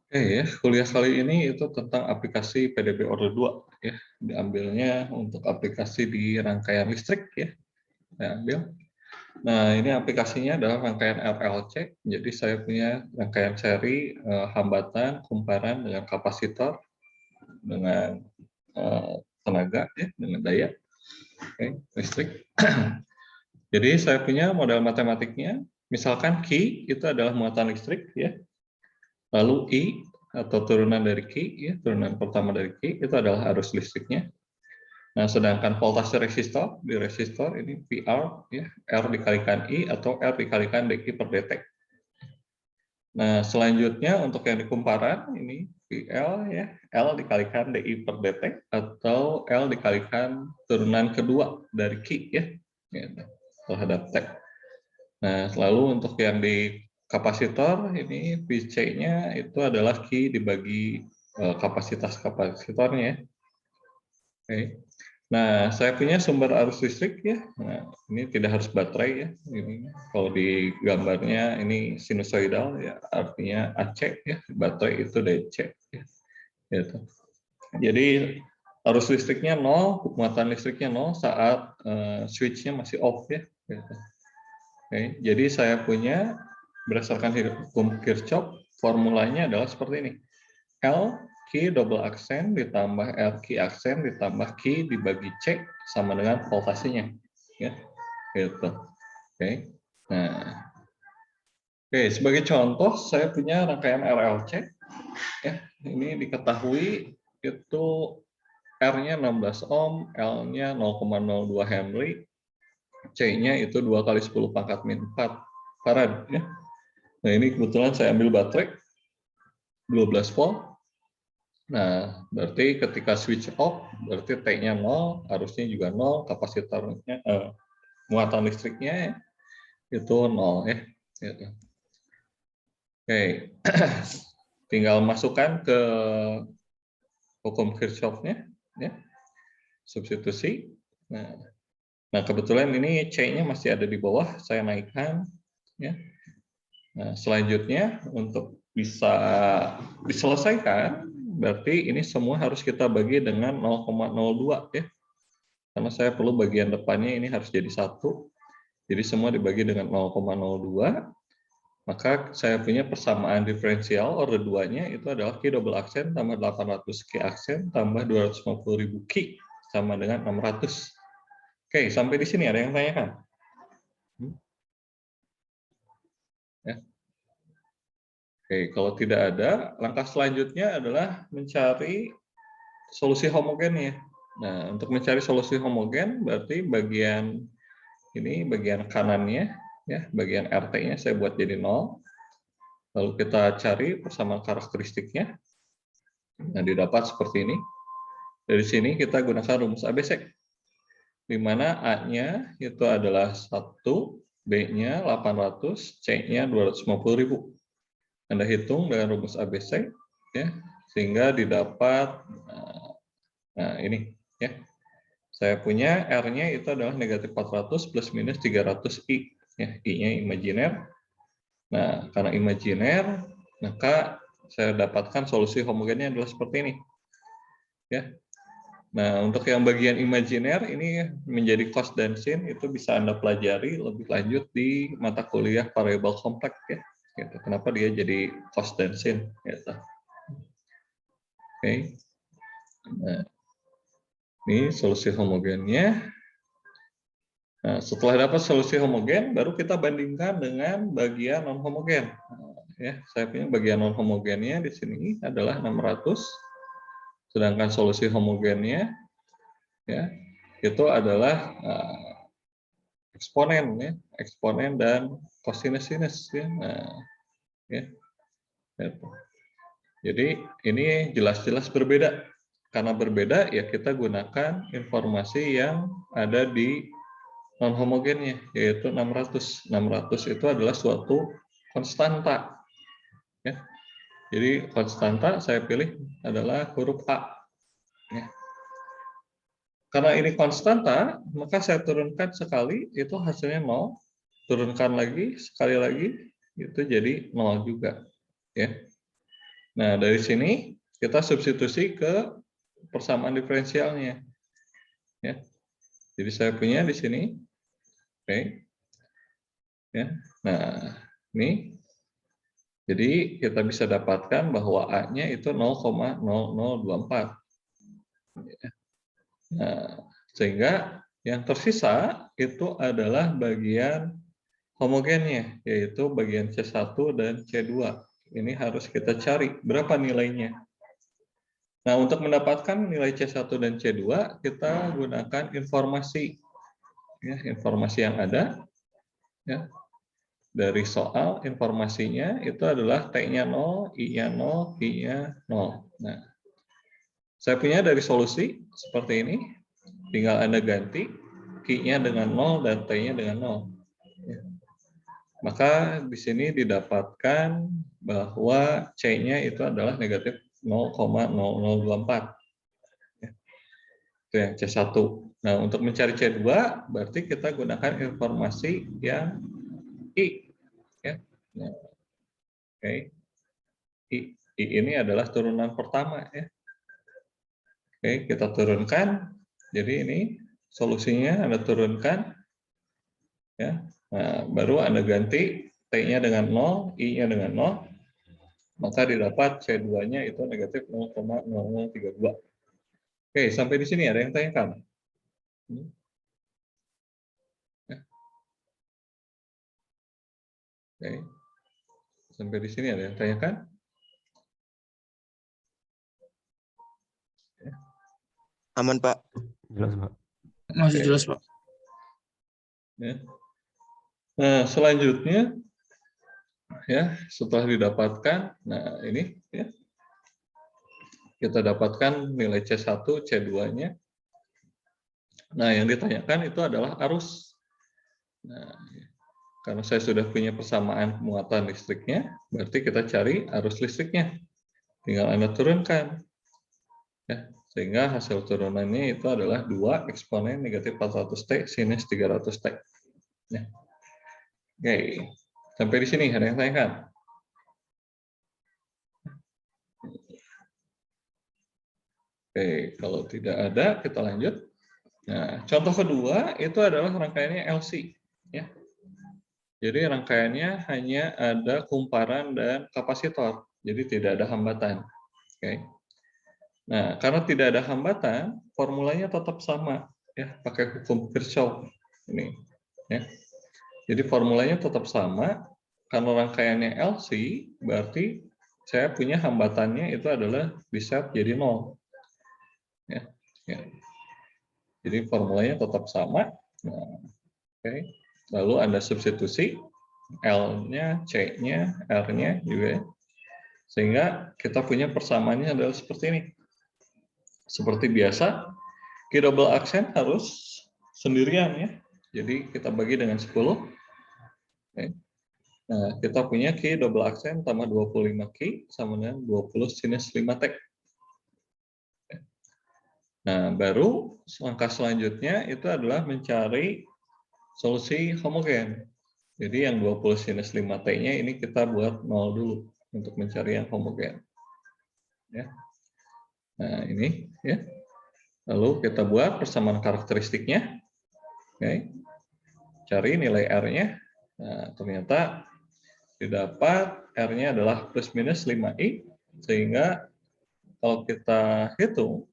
Oke ya, kuliah kali ini itu tentang aplikasi PDB Order 2 ya. Diambilnya untuk aplikasi di rangkaian listrik ya, saya ambil. Nah, ini aplikasinya adalah rangkaian RLC. Jadi saya punya rangkaian seri hambatan, kumparan dengan kapasitor, dengan tenaga ya, dengan daya listrik. Jadi saya punya model matematiknya, misalkan Q itu adalah muatan listrik ya. Lalu I atau turunan dari Q, ya, turunan pertama dari Q itu adalah arus listriknya. Nah, sedangkan voltase resistor di resistor ini VR, ya, R dikalikan I atau R dikalikan dI per dt. Nah, selanjutnya untuk yang di kumparan ini VL ya, L dikalikan dI per dt atau L dikalikan turunan kedua dari Q ya, gitu, terhadap T. Nah, lalu untuk yang di kapasitor ini VC-nya itu adalah Q dibagi kapasitas kapasitornya. Oke. Nah, saya punya sumber arus listrik ya. Nah, ini tidak harus baterai ya. Ini kalau di gambarnya ini sinusoidal ya, artinya AC ya. Baterai itu DC ya. Gitu. Jadi arus listriknya 0, muatan listriknya 0 saat switch-nya masih off ya. Gitu. Oke, jadi saya punya berdasarkan hukum Kirchhoff, formulanya adalah seperti ini. L Q double aksen ditambah L Q aksen ditambah Q dibagi C sama dengan voltasenya. Ya, gitu. Oke. Nah, oke, sebagai contoh saya punya rangkaian RLC. Ya, ini diketahui itu R-nya 16 ohm, L-nya 0,02 Henry, C-nya itu 2 kali 10 pangkat min 4 farad. Ya. Nah, ini kebetulan saya ambil baterai 12 volt. Nah, berarti ketika switch off, berarti T-nya 0, arusnya juga 0, kapasitornya, muatan listriknya itu 0 ya. Gitu. Oke, tinggal masukkan ke hukum Kirchhoff-nya, ya. Substitusi. Nah, kebetulan ini C-nya masih ada di bawah, saya naikkan, ya. Nah, selanjutnya untuk bisa diselesaikan, berarti ini semua harus kita bagi dengan 0,02 ya. Karena saya perlu bagian depannya ini harus jadi 1. Jadi semua dibagi dengan 0,02. Maka saya punya persamaan diferensial order 2-nya itu adalah Q double aksen tambah 800 Q aksen tambah 250.000 Q sama dengan 600. Oke, sampai di sini ada yang tanyakan? Ya. Oke, kalau tidak ada, langkah selanjutnya adalah mencari solusi homogennya. Nah, untuk mencari solusi homogen, berarti bagian ini, bagian kanannya, ya, bagian RT-nya saya buat jadi 0. Lalu kita cari persamaan karakteristiknya. Nah, didapat seperti ini. Dari sini kita gunakan rumus ABC. Di mana A-nya itu adalah 1, B-nya 800, C-nya 250.000. Anda hitung dengan rumus ABC, ya, sehingga didapat, nah ini, ya. Saya punya R-nya itu adalah negatif 400 plus minus 300 I, ya, I-nya imajiner. Nah, karena imajiner, maka saya dapatkan solusi homogennya adalah seperti ini, ya. Nah, untuk yang bagian imajiner ini menjadi cos dan sin itu bisa Anda pelajari lebih lanjut di mata kuliah variabel kompleks ya. Gitu. Kenapa dia jadi cos dan sin? Gitu. Oke. Nah, ini solusi homogennya. Nah, setelah dapat solusi homogen, baru kita bandingkan dengan bagian non homogen. Nah, ya, saya punya bagian non homogennya di sini adalah 600, sedangkan solusi homogennya ya itu adalah eksponen ya, eksponen dan kosinus sinus ya. Nah, ya. Jadi ini jelas-jelas berbeda. Karena berbeda ya kita gunakan informasi yang ada di non homogennya yaitu 600. 600 itu adalah suatu konstanta. Ya. Jadi konstanta saya pilih adalah huruf A. Ya. Karena ini konstanta, maka saya turunkan sekali, itu hasilnya 0. Turunkan lagi, sekali lagi, itu jadi 0 juga. Ya. Nah, dari sini kita substitusi ke persamaan diferensialnya. Ya. Jadi saya punya di sini. Oke. Ya. Nah, ini. Jadi kita bisa dapatkan bahwa A-nya itu 0,0024. Nah, sehingga yang tersisa itu adalah bagian homogennya, yaitu bagian C1 dan C2. Ini harus kita cari berapa nilainya. Nah, untuk mendapatkan nilai C1 dan C2, kita gunakan informasi. Ya, informasi yang ada. Ya, dari soal, informasinya itu adalah T-nya 0, I-nya 0, I-nya 0. Nah, saya punya dari solusi seperti ini. Tinggal Anda ganti Q-nya dengan 0 dan T-nya dengan 0. Ya. Maka di sini didapatkan bahwa C-nya itu adalah negatif 0,0024. Ya. Itu yang C1. Nah, untuk mencari C2, berarti kita gunakan informasi yang I. Ya. Nah, oke. I ini adalah turunan pertama. Ya. Oke, kita turunkan. Jadi ini solusinya Anda turunkan. Ya. Nah, baru Anda ganti T-nya dengan 0, I-nya dengan 0, maka didapat C2-nya itu negatif 0,0032. Oke, sampai di sini ada yang tanyakan? Ya. Oke. Sampai di sini ada yang tanyakan? Ya. Aman, Pak. Jelas, Pak. Masih jelas, Pak. Ya. Nah, selanjutnya ya, setelah didapatkan, nah ini ya, kita dapatkan nilai C1, C2-nya. Nah, yang ditanyakan itu adalah arus. Nah, karena saya sudah punya persamaan muatan listriknya, berarti kita cari arus listriknya. Tinggal Anda turunkan. Ya, sehingga hasil turunannya itu adalah 2 eksponen negatif 400T sinus 300T. Ya. Oke, sampai di sini ada yang tanyakan? Oke, kalau tidak ada, kita lanjut. Nah, contoh kedua itu adalah rangkaiannya LC. Ya. Jadi rangkaiannya hanya ada kumparan dan kapasitor, jadi tidak ada hambatan. Oke. Nah, karena tidak ada hambatan, formulanya tetap sama, ya, pakai hukum Kirchhoff ini. Ya. Jadi formulanya tetap sama. Karena rangkaiannya LC, berarti saya punya hambatannya itu adalah bisa jadi 0. Ya. Ya. Jadi formulanya tetap sama. Nah, oke. Lalu Anda substitusi L-nya, C-nya, R-nya juga. Sehingga kita punya persamaannya adalah seperti ini. Seperti biasa, Q double aksen harus sendirian ya. Jadi kita bagi dengan 10. Oke. Nah, kita punya Q double aksen tambah 25 Q sama dengan 20 sinus 5T. Nah, baru langkah selanjutnya itu adalah mencari solusi homogen. Jadi yang 20 sinus 5T-nya ini kita buat 0 dulu untuk mencari yang homogen. Ya. Nah, ini ya. Lalu kita buat persamaan karakteristiknya. Oke. Cari nilai R-nya. Nah, ternyata didapat R-nya adalah plus minus 5I, sehingga kalau kita hitung,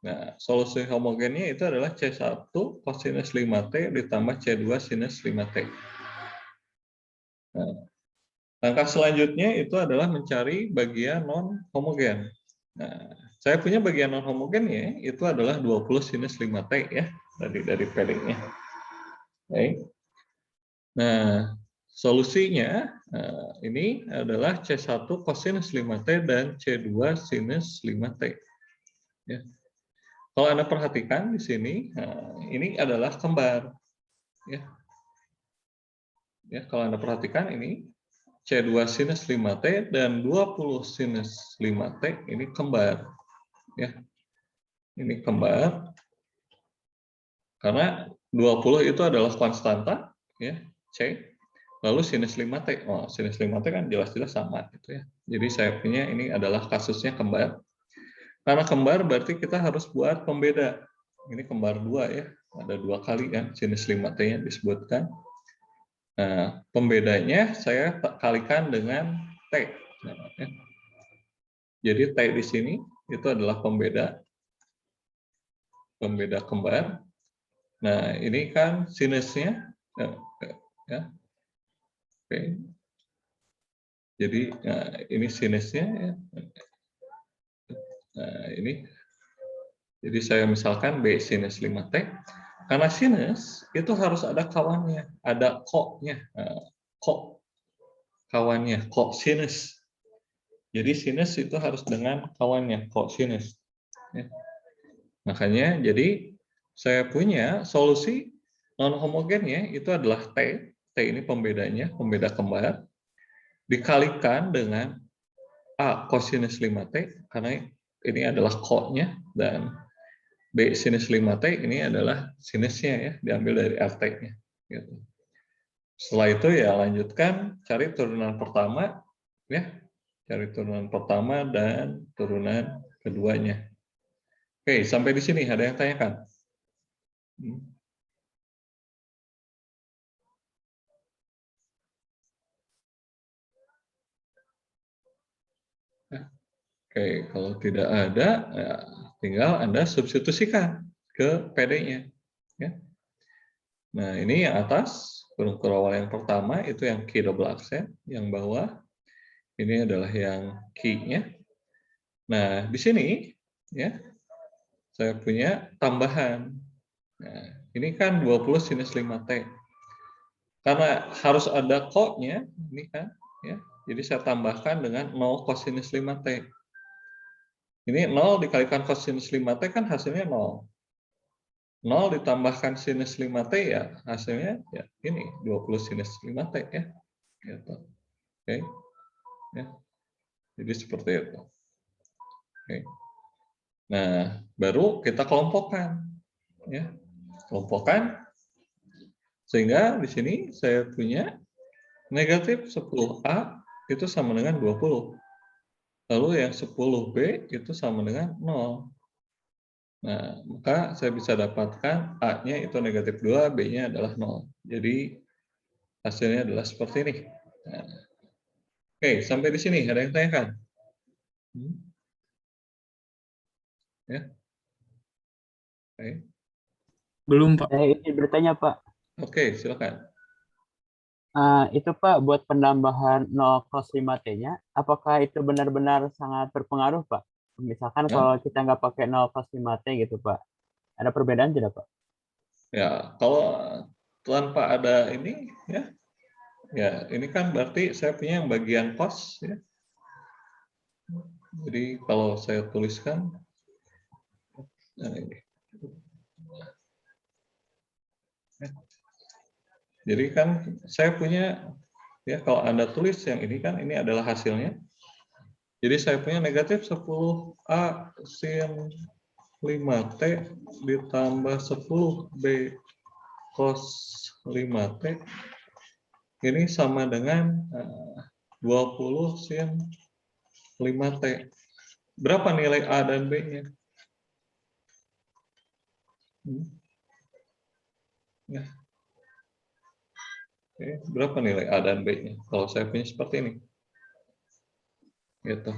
nah, solusi homogennya itu adalah C1 cosinus 5T ditambah C2 sinus 5T. Nah, langkah selanjutnya itu adalah mencari bagian non-homogen. Nah, saya punya bagian non-homogennya itu adalah 20 sinus 5T ya, dari PD-nya. Baik. Nah, solusinya ini adalah C1 cosinus 5T dan C2 sinus 5T. Ya. Kalau Anda perhatikan di sini, ini adalah kembar. Ya. Ya, kalau Anda perhatikan ini C2 sinus 5T dan 20 sinus 5T ini kembar. Ya. Ini kembar. Karena 20 itu adalah konstanta, ya, C. Lalu sinus 5T. Oh, sinus 5T kan jelas-jelas sama gitu ya. Jadi saya punya ini adalah kasusnya kembar. Karena kembar berarti kita harus buat pembeda. Ini kembar 2 ya. Ada 2 kali kan sinus 5T-nya disebutkan. Nah, pembedanya saya kalikan dengan T. Nah, ya. Jadi T di sini itu adalah pembeda kembar. Nah, ini kan sinusnya ya. Oke. Jadi ini sinusnya ya. Nah, ini jadi saya misalkan B sinus 5T. Karena sinus itu harus ada kawannya, ada ko-nya. Ko kawannya, kosinus. Jadi sinus itu harus dengan kawannya, kosinus. Ya. Makanya jadi saya punya solusi non homogennya itu adalah T. T ini pembedanya, pembeda kembar dikalikan dengan A kosinus 5T karena ini adalah ko-nya dan B sinus 5T ini adalah sinusnya ya, diambil dari RT-nya. Gitu. Setelah itu ya lanjutkan cari turunan pertama ya, cari turunan pertama dan turunan keduanya. Oke, sampai di sini ada yang tanyakan? Oke, kalau tidak ada, ya tinggal Anda substitusikan ke PD-nya. Ya. Nah, ini yang atas, kurung kurawal yang pertama, itu yang key double accent, yang bawah, ini adalah yang key-nya. Nah, di sini, ya, saya punya tambahan. Nah, ini kan 20 sinus 5T. Karena harus ada ko-nya, ini kan, ya, jadi saya tambahkan dengan 0 kosinus 5T. Ini 0 dikalikan kosinus 5T kan hasilnya 0. 0 ditambahkan sinus 5T ya hasilnya ya ini 20 sinus 5T ya. Gitu. Oke. Ya. Jadi seperti itu. Oke. Nah, baru kita kelompokkan ya. Kelompokkan sehingga di sini saya punya negatif 10A itu sama dengan 20. Lalu yang 10B itu sama dengan 0. Nah, maka saya bisa dapatkan A-nya itu negatif 2, B-nya adalah 0. Jadi, hasilnya adalah seperti ini. Nah, oke, sampai di sini. Ada yang tanyakan? Ya, oke. Belum, Pak. Saya ingin bertanya, Pak. Oke, silakan. Itu Pak, buat penambahan 0 cos 5T-nya, apakah itu benar-benar sangat berpengaruh, Pak? Misalkan Ya, kalau kita nggak pakai 0 cos 5T gitu, Pak. Ada perbedaan tidak, Pak? ya, kalau tanpa ada ini, ya, ini kan berarti saya punya yang bagian cos, ya. Jadi kalau saya tuliskan, nah ini. Ya. Jadi kan saya punya, ya kalau Anda tulis yang ini kan, ini adalah hasilnya. Jadi saya punya negatif 10A sin 5T ditambah 10B cos 5T. Ini sama dengan 20 sin 5T. Berapa nilai A dan B-nya? Ya. Oke, berapa nilai A dan B-nya? Kalau saya punya seperti ini. Gitu.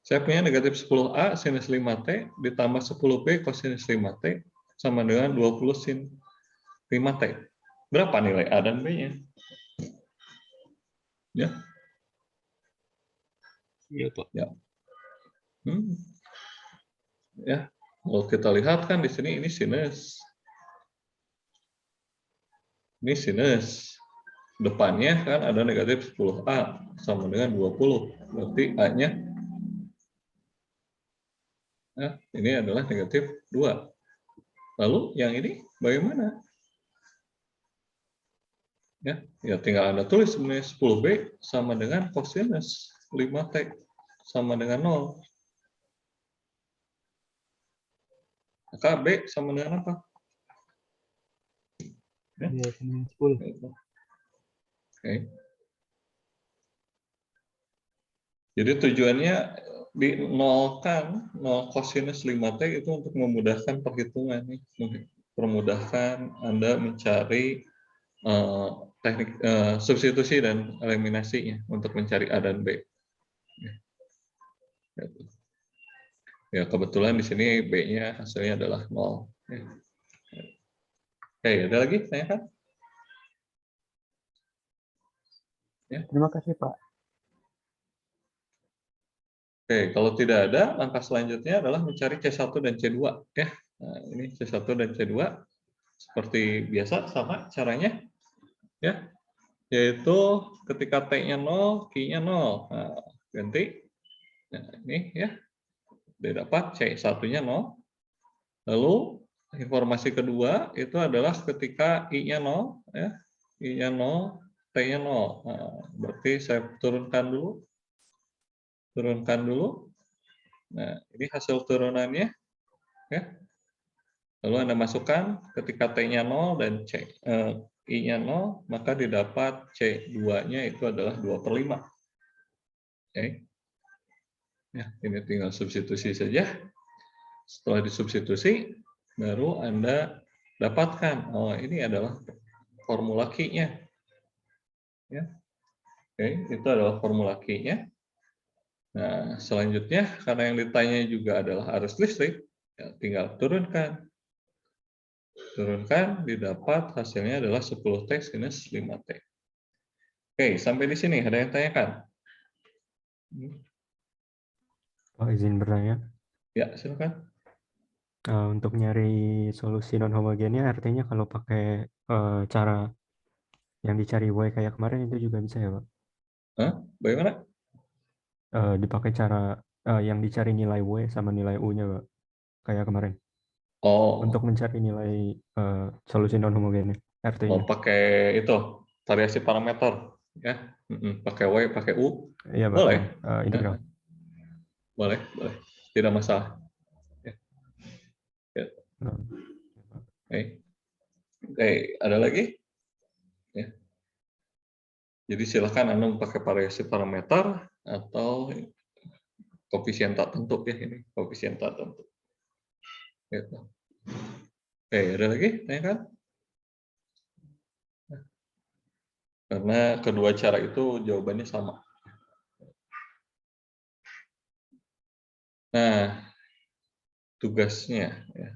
Saya punya negatif 10A sinus 5T ditambah 10B cosinus 5T sama dengan 20 sin 5T. Berapa nilai A dan B-nya? Ya. Iya, Pak. Ya. Ya. Kalau kita lihat kan di sini ini sinus. Ini sinus. Depannya kan ada negatif 10A sama dengan 20. Berarti A-nya ini adalah negatif 2. Lalu yang ini bagaimana? Ya tinggal Anda tulis sebenarnya 10B sama dengan kosinus 5T sama dengan 0. Maka B sama dengan apa? Ya. B sama 10. Oke. Jadi tujuannya dinolkan 0 kosinus 5T itu untuk memudahkan perhitungan nih, memudahkan Anda mencari teknik substitusi dan eliminasinya untuk mencari A dan B. Ya, kebetulan di sini B-nya hasilnya adalah 0. Oke, ada lagi tanyakan? Ya. Terima kasih, Pak. Oke, kalau tidak ada, langkah selanjutnya adalah mencari C1 dan C2. Ya. Nah, ini C1 dan C2 seperti biasa, sama caranya. Ya, yaitu ketika T-nya 0, Q-nya 0. Nah, ganti. Nah, ini ya, dia dapat C1-nya 0. Lalu informasi kedua itu adalah ketika I-nya 0, ya, I-nya 0, T-nya 0. Nah, berarti saya turunkan dulu. Nah, ini hasil turunannya. Ya. Lalu Anda masukkan ketika T-nya 0 dan I-nya 0, maka didapat C2-nya itu adalah 2/5. Oke. Ya, ini tinggal substitusi saja. Setelah disubstitusi, baru Anda dapatkan, oh ini adalah formula Q-nya. Ya. Oke, itu adalah formula Q-nya. Nah, selanjutnya, karena yang ditanya juga adalah arus listrik, ya, tinggal turunkan. Turunkan, didapat hasilnya adalah 10T sinus 5T. Oke, sampai di sini ada yang tanyakan? Pak, izin bertanya. Ya, silakan. Untuk nyari solusi non homogennya artinya kalau pakai cara yang dicari Y kayak kemarin itu juga bisa ya, Pak? Hah? Bagaimana? Dipakai cara yang dicari nilai Y sama nilai U-nya, Pak, kayak kemarin. Oh, Untuk mencari nilai solusi non homogennya, artinya. pakai itu variasi parameter, ya. Pakai Y, pakai U, Iya, Pak. boleh. Integral. Boleh, tidak masalah. Ya. Ya. Oke, ada lagi? Ya. Jadi silakan Anda pakai variasi parameter atau koefisien tak tentu, ya, ini koefisien tak tentu. Gitu. Oke, ada lagi? Tanyakan? Karena kedua cara itu jawabannya sama. Nah, tugasnya, ya.